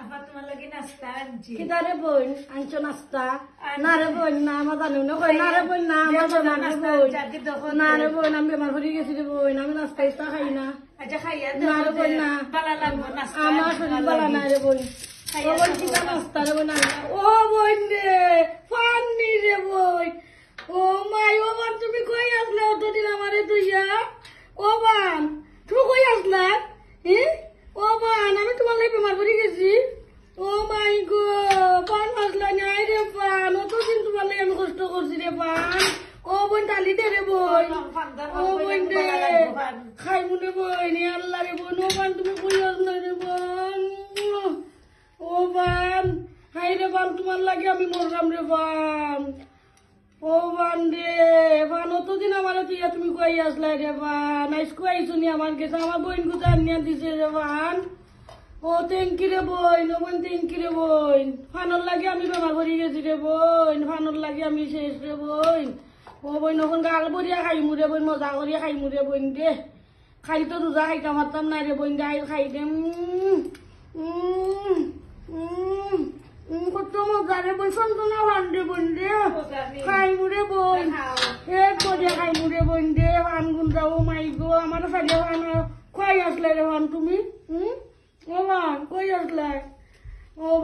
আবার তোমার লাগি নাস্তা আনছি কিদারে বোন আনছো নাস্তা না রে বোন না আমার জানো না কই না রে বোন না আমার বেমার রে বোন না রে বোন আমি বেমার হয়ে গেছি রে বোন আমি নাস্তা ইস্তা খাই না আচ্ছা খাইয়া না রে বোন না ভালো লাগবো নাস্তা আমার শরীর ভালো না রে বোন ও বোন কিটা নাস্তা রে বোন ও বোন রে পানি রে বোন ও মাই ও বান তুমি কই আসলে অতদিন আমারে তুইয়া ও বান তুমি কই আসলা ও বান আমি তোমার লাগে বেমার হয়ে গেছি ও মাই গো পান আসলা নাই রে পান অতদিন তোমার লাগে আমি কষ্ট করছি রে পান ও বোন তালি দে রে বোন ও বোন দে খাই মনে বোন আল্লাহ রে বোন ও বান তুমি কই আসলা রে বোন ও বান হাই রে বান তোমার লাগে আমি মরলাম রে বান ও বান রে বান অতদিন আমার তুই তুমি কই আসলা রে বান আজকে আইসুনি আমার কাছে আমার বোন কোথা আনিয়া দিছে রে বান ও থ্যাংকি রে বোন ও বোন থ্যাংকি রে বোন ফানোর লাগে আমি বেমার হয়ে গেছি রে বোন ফানোর লাগে আমি শেষ রে বোন ও বোন এখন গাল ভরিয়া খাইমু রে বোন মজা করিয়া খাইমু রে বোন দে খাই তো রোজা খাইতে পারতাম না রে বোন গাই খাই দে কত মজা রে বোন সন্তনা ভান রে বোন দে খাইমু রে বোন এক বদিয়া খাইমু রে বোন দে ভান গুন্ডা ও মাই গো আমার সাথে ভান কই আসলে রে ভান তুমি ও ভান কই আসলে ও